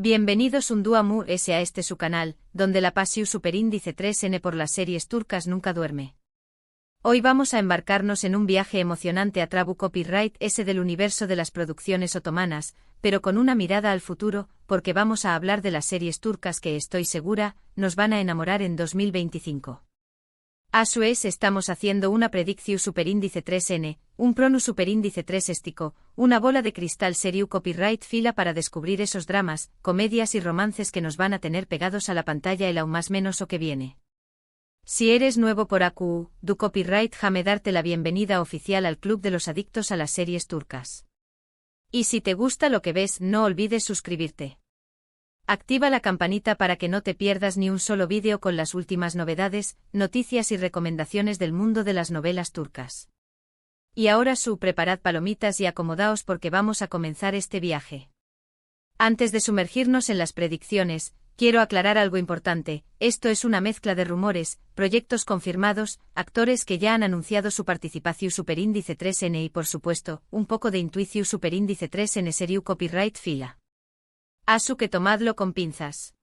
Bienvenidos un día más a este su canal, donde la pasión superíndice 3N por las series turcas nunca duerme. Hoy vamos a embarcarnos en un viaje emocionante a Trabu Copyright S del universo de las producciones otomanas, pero con una mirada al futuro, porque vamos a hablar de las series turcas que estoy segura, nos van a enamorar en 2025. A su vez estamos haciendo una predicción superíndice 3N, un prono superíndice 3 estico, una bola de cristal seriu copyright fila para descubrir esos dramas, comedias y romances que nos van a tener pegados a la pantalla el aún más menos o que viene. Si eres nuevo por AQ, du copyright jame darte la bienvenida oficial al club de los adictos a las series turcas. Y si te gusta lo que ves, no olvides suscribirte. Activa la campanita para que no te pierdas ni un solo vídeo con las últimas novedades, noticias y recomendaciones del mundo de las novelas turcas. Y ahora preparad palomitas y acomodaos porque vamos a comenzar este viaje. Antes de sumergirnos en las predicciones, quiero aclarar algo importante: esto es una mezcla de rumores, proyectos confirmados, actores que ya han anunciado su participación superíndice 3N y por supuesto, un poco de intuición superíndice 3N seriu copyright fila. Asu que tomadlo con pinzas.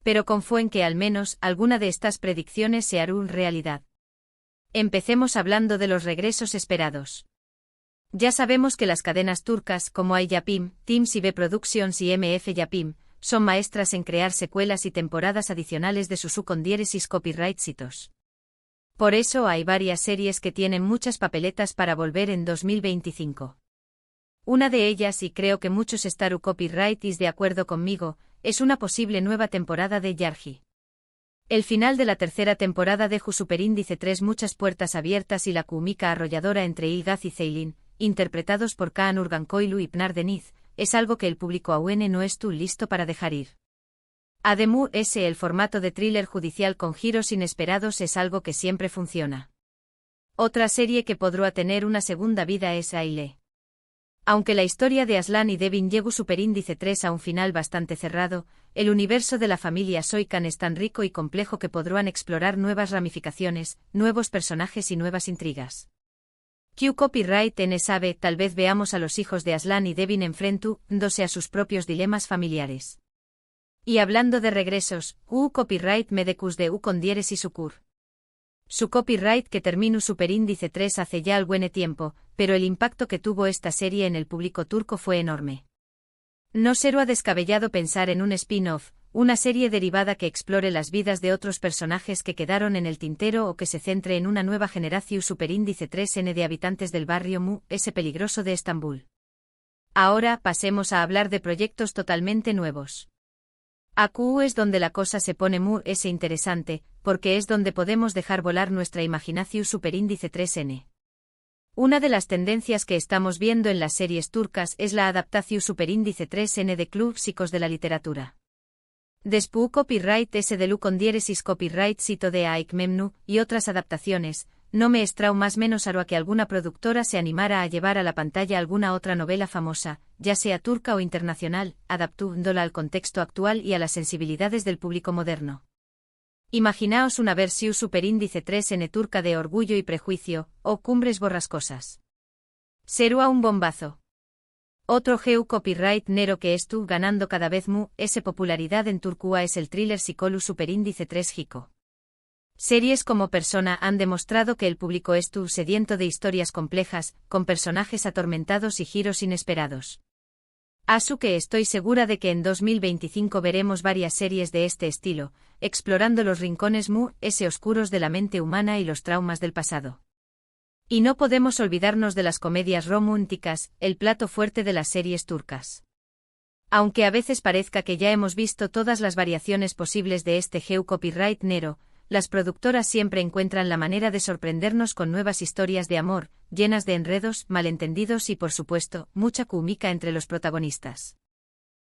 Pero confío en que al menos alguna de estas predicciones se harán realidad. Empecemos hablando de los regresos esperados. Ya sabemos que las cadenas turcas como Ay Yapım, Teams y B Productions y MF Yapım, son maestras en crear secuelas y temporadas adicionales de sus condieresis copyrightsitos. Por eso hay varias series que tienen muchas papeletas para volver en 2025. Una de ellas, y creo que muchos Staru Copyrightis de acuerdo conmigo, es una posible nueva temporada de Yargi. El final de la tercera temporada deja superíndice 3 muchas puertas abiertas y la cómica arrolladora entre Ilgaz y Ceylin, interpretados por Kaan Urgankoğlu y Pınar Deniz, es algo que el público aún no es listo para dejar ir. Además, el formato de thriller judicial con giros inesperados es algo que siempre funciona. Otra serie que podrá tener una segunda vida es Aile. Aunque la historia de Aslan y Devin llegó superíndice 3 a un final bastante cerrado, el universo de la familia Soykan es tan rico y complejo que podrán explorar nuevas ramificaciones, nuevos personajes y nuevas intrigas. Q Copyright N sabe, tal vez veamos a los hijos de Aslan y Devin enfrentándose a sus propios dilemas familiares. Y hablando de regresos, U Copyright Medecus de U condieres y Sucur. Su copyright que terminó superíndice 3 hace ya al buen tiempo, pero el impacto que tuvo esta serie en el público turco fue enorme. No será descabellado pensar en un spin-off, una serie derivada que explore las vidas de otros personajes que quedaron en el tintero o que se centre en una nueva generación superíndice 3N de habitantes del barrio Mu, ese peligroso de Estambul. Ahora pasemos a hablar de proyectos totalmente nuevos. AQ es donde la cosa se pone muy interesante, porque es donde podemos dejar volar nuestra imaginación superíndice 3N. Una de las tendencias que estamos viendo en las series turcas es la adaptación superíndice 3N de clásicos de la literatura. Después Copyright S de Lu condieresis copyright sito de Aik Memnu y otras adaptaciones, no me extraña más menos a que alguna productora se animara a llevar a la pantalla alguna otra novela famosa, ya sea turca o internacional, adaptándola al contexto actual y a las sensibilidades del público moderno. Imaginaos una versión superíndice 3N turca de Orgullo y Prejuicio, o Cumbres Borrascosas. Será un bombazo. Otro GEU Copyright Nero que estuvo ganando cada vez popularidad en Turquía es el thriller Psikolu superíndice 3 Hiko. Series como Persona han demostrado que el público estuvo sediento de historias complejas, con personajes atormentados y giros inesperados. Asu que estoy segura de que en 2025 veremos varias series de este estilo, explorando los rincones oscuros de la mente humana y los traumas del pasado. Y no podemos olvidarnos de las comedias románticas, el plato fuerte de las series turcas. Aunque a veces parezca que ya hemos visto todas las variaciones posibles de este GEU Copyright Nero, las productoras siempre encuentran la manera de sorprendernos con nuevas historias de amor, llenas de enredos, malentendidos y por supuesto, mucha cómica entre los protagonistas.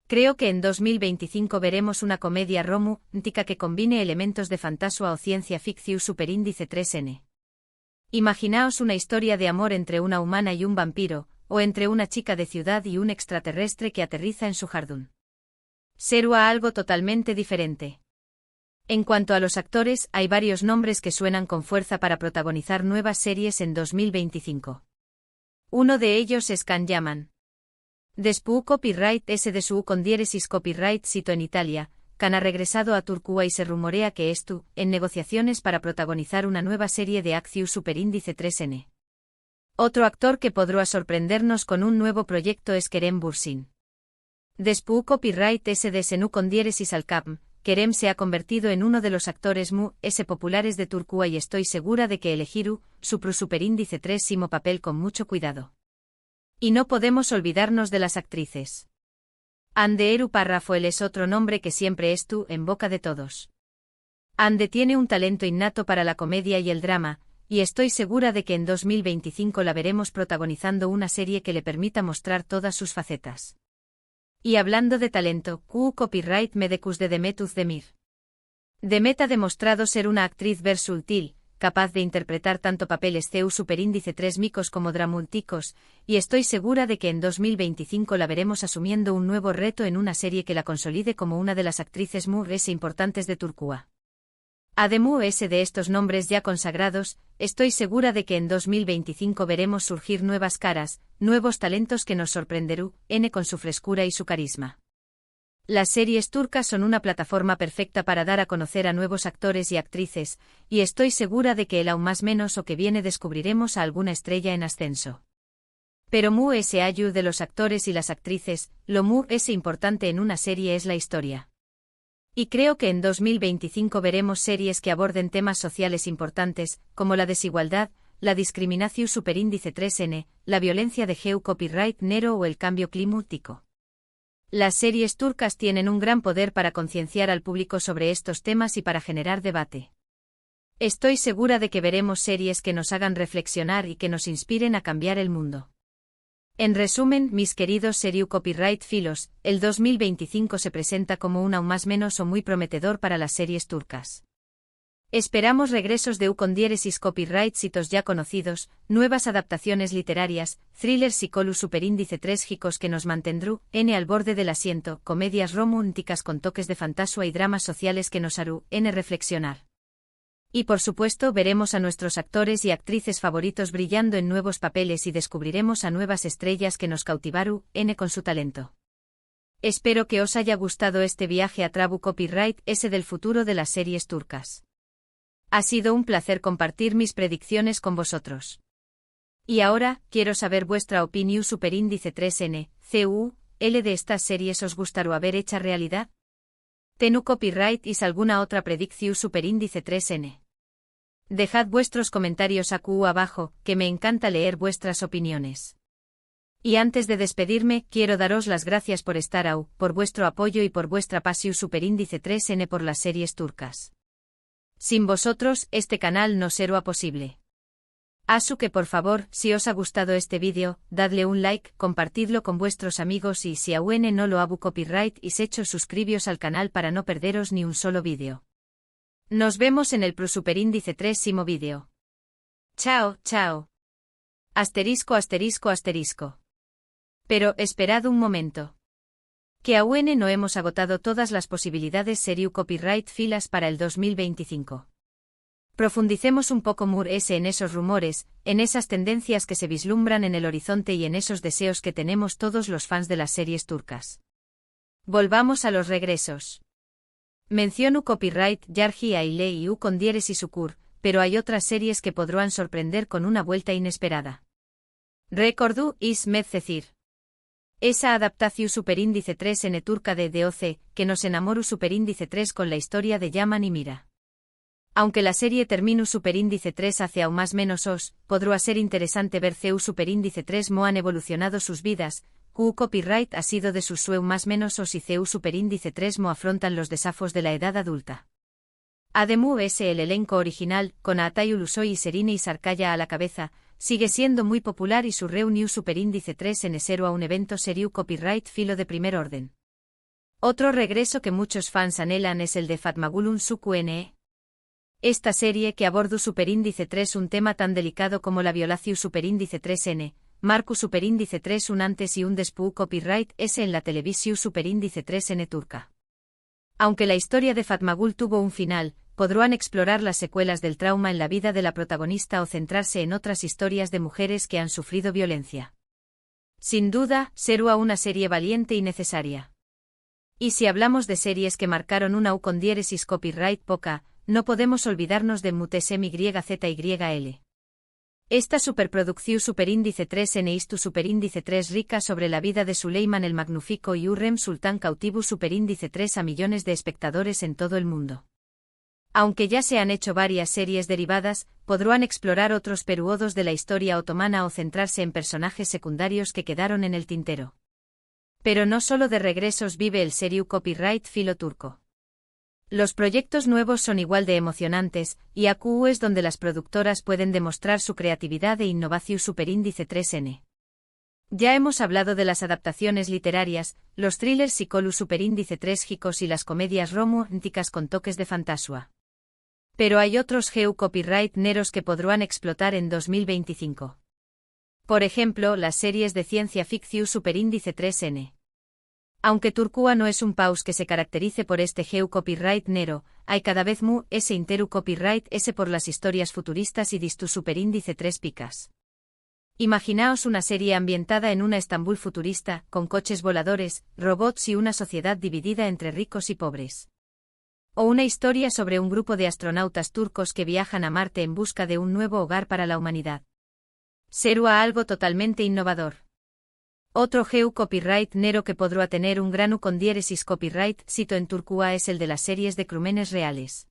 Creo que en 2025 veremos una comedia romántica que combine elementos de fantasía o ciencia ficción superíndice 3N. Imaginaos una historia de amor entre una humana y un vampiro, o entre una chica de ciudad y un extraterrestre que aterriza en su jardín. Será algo totalmente diferente. En cuanto a los actores, hay varios nombres que suenan con fuerza para protagonizar nuevas series en 2025. Uno de ellos es Can Yaman. Después copyright S de su con diéresis copyright sito en Italia, Can ha regresado a Turquía y se rumorea que estu en negociaciones para protagonizar una nueva serie de Acciu Superíndice 3N. Otro actor que podrá sorprendernos con un nuevo proyecto es Kerem Bürsin. Después copyright S de Senu con diéresis al Capm, Kerem se ha convertido en uno de los actores populares de Turquía y estoy segura de que elegirá su superíndice 3 simo papel con mucho cuidado. Y no podemos olvidarnos de las actrices. Hande Eru Parrafoel es otro nombre que siempre estu en boca de todos. Hande tiene un talento innato para la comedia y el drama, y estoy segura de que en 2025 la veremos protagonizando una serie que le permita mostrar todas sus facetas. Y hablando de talento, copyright Medecus de Demet Özdemir. Demet ha demostrado ser una actriz versátil, capaz de interpretar tanto papeles CEU superíndice 3 micos como dramúlticos, y estoy segura de que en 2025 la veremos asumiendo un nuevo reto en una serie que la consolide como una de las actrices más importantes de Turquía. Además de estos nombres ya consagrados, estoy segura de que en 2025 veremos surgir nuevas caras, nuevos talentos que nos sorprenderán con su frescura y su carisma. Las series turcas son una plataforma perfecta para dar a conocer a nuevos actores y actrices, y estoy segura de que el aún más menos o que viene descubriremos a alguna estrella en ascenso. Pero ayu de los actores y las actrices, lo importante en una serie es la historia. Y creo que en 2025 veremos series que aborden temas sociales importantes, como la desigualdad, la discriminación superíndice 3N, la violencia de género copyright nero o el cambio climático. Las series turcas tienen un gran poder para concienciar al público sobre estos temas y para generar debate. Estoy segura de que veremos series que nos hagan reflexionar y que nos inspiren a cambiar el mundo. En resumen, mis queridos Seriu Copyright Filos, el 2025 se presenta como un aún más menos o muy prometedor para las series turcas. Esperamos regresos de con diéresis copyright sitos ya conocidos, nuevas adaptaciones literarias, thrillers psicolus superíndice 3 gicos que nos mantendrán al borde del asiento, comedias románticas con toques de fantasía y dramas sociales que nos harán reflexionar. Y por supuesto veremos a nuestros actores y actrices favoritos brillando en nuevos papeles y descubriremos a nuevas estrellas que nos cautivarán con su talento. Espero que os haya gustado este viaje a Trabu Copyright S del futuro de las series turcas. Ha sido un placer compartir mis predicciones con vosotros. Y ahora, quiero saber vuestra opinión superíndice 3N, CU-L de estas series os gustaría haber hecha realidad. ¿Tenu copyright y alguna otra predicción superíndice 3N? Dejad vuestros comentarios aquí abajo, que me encanta leer vuestras opiniones. Y antes de despedirme, quiero daros las gracias por estar ahí, por vuestro apoyo y por vuestra pasión superíndice 3N por las series turcas. Sin vosotros, este canal no sería posible. Asu que por favor, si os ha gustado este vídeo, dadle un like, compartidlo con vuestros amigos y si aún no lo habu copyright y hecho suscribíos al canal para no perderos ni un solo vídeo. Nos vemos en el superíndice 3º vídeo. Chao, chao. Asterisco asterisco asterisco. Pero, esperad un momento. Que aún no hemos agotado todas las posibilidades Seriu Copyright Filas para el 2025. Profundicemos un poco más en esos rumores, en esas tendencias que se vislumbran en el horizonte y en esos deseos que tenemos todos los fans de las series turcas. Volvamos a los regresos. Menciono Copyright Yargi Aile y con diéresis Ukur, pero hay otras series que podrán sorprender con una vuelta inesperada. Recordu Ismet Cecir. Esa adaptación superíndice 3N turca de DOC, que nos enamoru superíndice 3 con la historia de Yaman y Mira. Aunque la serie terminu superíndice 3 hace aún más menos os, podrá ser interesante ver CEU superíndice 3 han evolucionado sus vidas, copyright ha sido de sus sueu más menos os y CEU superíndice 3 afrontan los desafos de la edad adulta. Además el elenco original, con Atay Ulusoy y Serine y Sarkaya a la cabeza, sigue siendo muy popular y su reunión superíndice 3 en esero a un evento Seriu Copyright Filo de primer orden. Otro regreso que muchos fans anhelan es el de Fatmagulun Suku Ne. Esta serie que aborda superíndice 3 un tema tan delicado como la violación superíndice 3N, marcu superíndice 3 un antes y un después copyright S en la televisión superíndice 3N turca. Aunque la historia de Fatmagul tuvo un final, podrán explorar las secuelas del trauma en la vida de la protagonista o centrarse en otras historias de mujeres que han sufrido violencia. Sin duda, Serua una serie valiente y necesaria. Y si hablamos de series que marcaron una U con diéresis copyright poca, no podemos olvidarnos de Mutesem YZYL. Esta superproducción superíndice 3N istu superíndice 3 rica sobre la vida de Suleiman el Magnífico y Hurrem Sultán cautivo superíndice 3 a millones de espectadores en todo el mundo. Aunque ya se han hecho varias series derivadas, podrán explorar otros periodos de la historia otomana o centrarse en personajes secundarios que quedaron en el tintero. Pero no solo de regresos vive el seriu copyright filo turco. Los proyectos nuevos son igual de emocionantes, y AQ es donde las productoras pueden demostrar su creatividad e innovación superíndice 3N. Ya hemos hablado de las adaptaciones literarias, los thrillers psicolu superíndice 3 gicos y las comedias románticas con toques de fantasía. Pero hay otros GEU copyright neros que podrán explotar en 2025. Por ejemplo, las series de ciencia ficción superíndice 3N. Aunque Turcua no es un país que se caracterice por este GEU copyright nero, hay cada vez ese interu copyright ese por las historias futuristas y distu superíndice 3 picas. Imaginaos una serie ambientada en una Estambul futurista, con coches voladores, robots y una sociedad dividida entre ricos y pobres. O una historia sobre un grupo de astronautas turcos que viajan a Marte en busca de un nuevo hogar para la humanidad. Será algo totalmente innovador. Otro GEU copyright nero que podrá tener un granu con diéresis copyright cito en Turcua es el de las series de crímenes reales.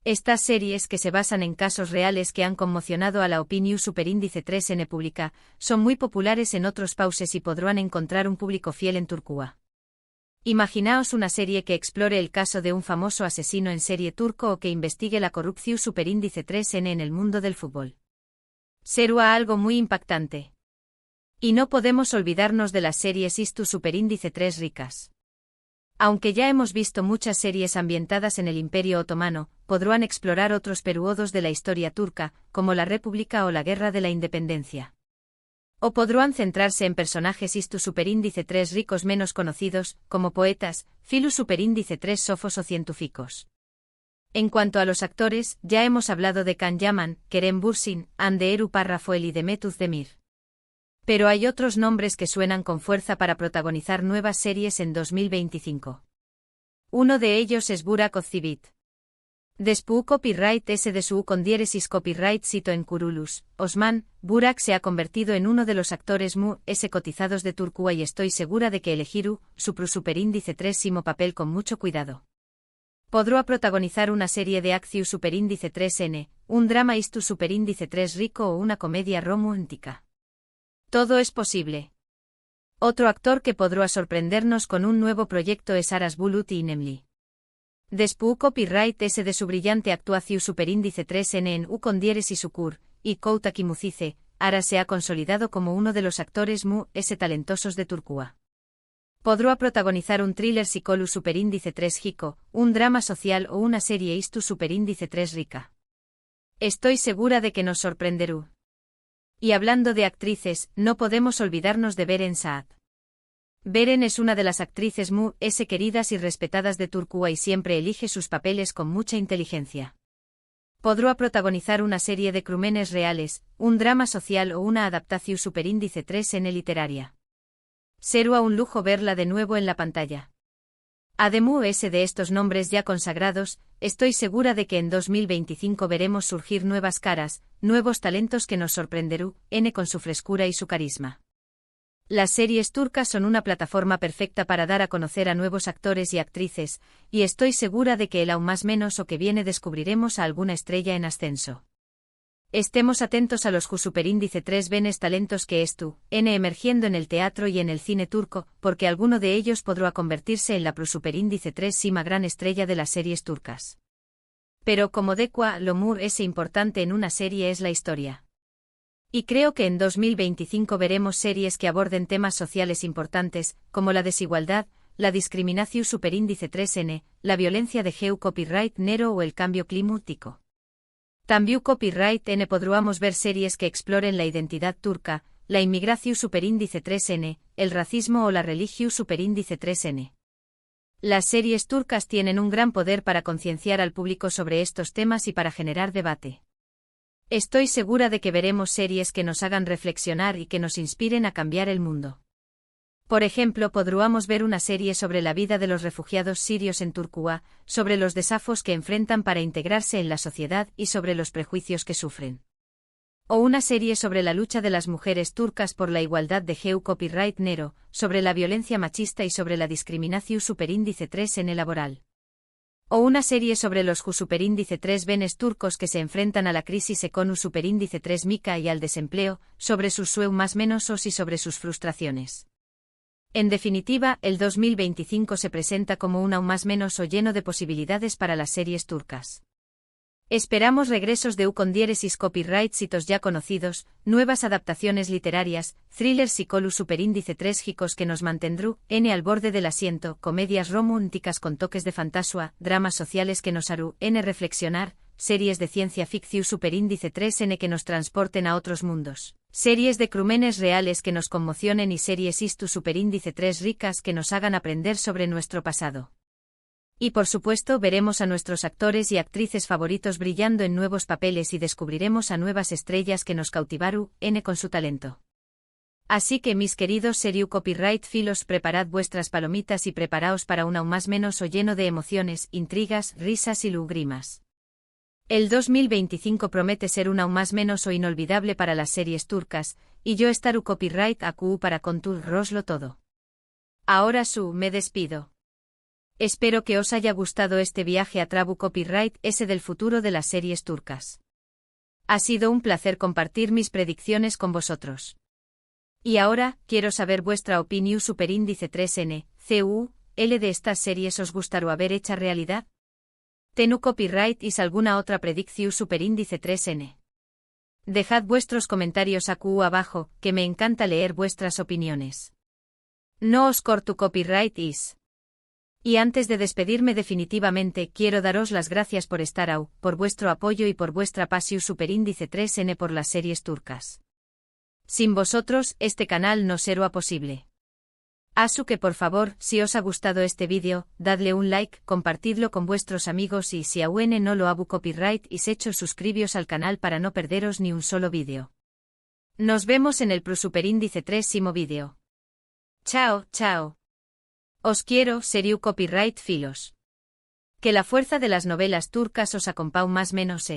Estas series, que se basan en casos reales que han conmocionado a la opinión superíndice 3N pública, son muy populares en otros países y podrán encontrar un público fiel en Turcua. Imaginaos una serie que explore el caso de un famoso asesino en serie turco o que investigue la corrupción superíndice 3N en el mundo del fútbol. Será algo muy impactante. Y no podemos olvidarnos de las series istu superíndice 3 ricas. Aunque ya hemos visto muchas series ambientadas en el Imperio Otomano, podrán explorar otros periodos de la historia turca, como la República o la Guerra de la Independencia. O podrán centrarse en personajes istu superíndice 3 ricos menos conocidos, como poetas, filu superíndice 3 sofos o científicos. En cuanto a los actores, ya hemos hablado de Can Yaman, Kerem Bürsin, Anderu Parrafoel y Demet Demir. Pero hay otros nombres que suenan con fuerza para protagonizar nuevas series en 2025. Uno de ellos es Burak Özçivit. Despu copyright S de su con diéresis copyright cito en Kurulus, Osman, Burak se ha convertido en uno de los actores S cotizados de Turcua y estoy segura de que elegirá su superíndice 3 simo papel con mucho cuidado. Podrá protagonizar una serie de acción superíndice 3N, un drama istu superíndice 3 rico o una comedia romántica. Todo es posible. Otro actor que podrá sorprendernos con un nuevo proyecto es Aras Bulut y Nemli. Despu copyright S de su brillante actuación superíndice 3N en U con diéresis Ukur, y Kouta Kimuzice, Aras se ha consolidado como uno de los actores S talentosos de Turcua. Podrá protagonizar un thriller psicolu superíndice 3 jico, un drama social o una serie istu superíndice 3 rica. Estoy segura de que nos sorprenderá. Y hablando de actrices, no podemos olvidarnos de Beren Saat. Beren es una de las actrices S queridas y respetadas de Turcua y siempre elige sus papeles con mucha inteligencia. Podrá protagonizar una serie de crímenes reales, un drama social o una adaptación superíndice 3N literaria. Será un lujo verla de nuevo en la pantalla. Además de estos nombres ya consagrados, estoy segura de que en 2025 veremos surgir nuevas caras, nuevos talentos que nos sorprenderán, con su frescura y su carisma. Las series turcas son una plataforma perfecta para dar a conocer a nuevos actores y actrices, y estoy segura de que el aún más menos o que viene descubriremos a alguna estrella en ascenso. Estemos atentos a los superíndice 3 venes talentos que emergiendo en el teatro y en el cine turco, porque alguno de ellos podrá convertirse en la superíndice 3 sima gran estrella de las series turcas. Pero como decua lo es importante en una serie es la historia. Y creo que en 2025 veremos series que aborden temas sociales importantes, como la desigualdad, la discriminación superíndice 3N, la violencia de GEU copyright nero o el cambio climático. También copyright N podremos ver series que exploren la identidad turca, la inmigración superíndice 3N, el racismo o la religión superíndice 3N. Las series turcas tienen un gran poder para concienciar al público sobre estos temas y para generar debate. Estoy segura de que veremos series que nos hagan reflexionar y que nos inspiren a cambiar el mundo. Por ejemplo, podríamos ver una serie sobre la vida de los refugiados sirios en Turquía, sobre los desafíos que enfrentan para integrarse en la sociedad y sobre los prejuicios que sufren. O una serie sobre la lucha de las mujeres turcas por la igualdad de género copyright nero, sobre la violencia machista y sobre la discriminación superíndice 3 en el laboral. O una serie sobre los superíndice 3 benes turcos que se enfrentan a la crisis econu superíndice 3 mica y al desempleo, sobre sus sueu más menosos y sobre sus frustraciones. En definitiva, el 2025 se presenta como un aún más menos o lleno de posibilidades para las series turcas. Esperamos regresos de con diéresis copyright sitos ya conocidos, nuevas adaptaciones literarias, thrillers y colus superíndice 3 gicos que nos mantendrú, al borde del asiento, comedias románticas con toques de fantasía, dramas sociales que nos harú, reflexionar, series de ciencia ficción superíndice 3 que nos transporten a otros mundos, series de crímenes reales que nos conmocionen y series istu superíndice 3 ricas que nos hagan aprender sobre nuestro pasado. Y por supuesto veremos a nuestros actores y actrices favoritos brillando en nuevos papeles y descubriremos a nuevas estrellas que nos cautivaru, con su talento. Así que mis queridos seriu copyright filos, preparad vuestras palomitas y preparaos para un aún más menos o lleno de emociones, intrigas, risas y lágrimas. El 2025 promete ser un aún más menos o inolvidable para las series turcas, y yo estaru copyright acu para conturroslo todo. Ahora me despido. Espero que os haya gustado este viaje a Trabu Copyright S del futuro de las series turcas. Ha sido un placer compartir mis predicciones con vosotros. Y ahora, quiero saber vuestra opinión superíndice 3N, CU, L de estas series os gustaría haber hecha realidad. ¿Tenu copyright y alguna otra predicción superíndice 3N? Dejad vuestros comentarios acu abajo, que me encanta leer vuestras opiniones. No os corto copyright is. Y antes de despedirme definitivamente, quiero daros las gracias por estar por vuestro apoyo y por vuestra pasión superíndice 3N por las series turcas. Sin vosotros, este canal no sería posible. Así que por favor, si os ha gustado este vídeo, dadle un like, compartidlo con vuestros amigos y si aún no lo habu copyright y hecho suscribíos al canal para no perderos ni un solo vídeo. Nos vemos en el superíndice 3º vídeo. Chao, chao. Os quiero, seriu copyright filos. Que la fuerza de las novelas turcas os acompañe más menos.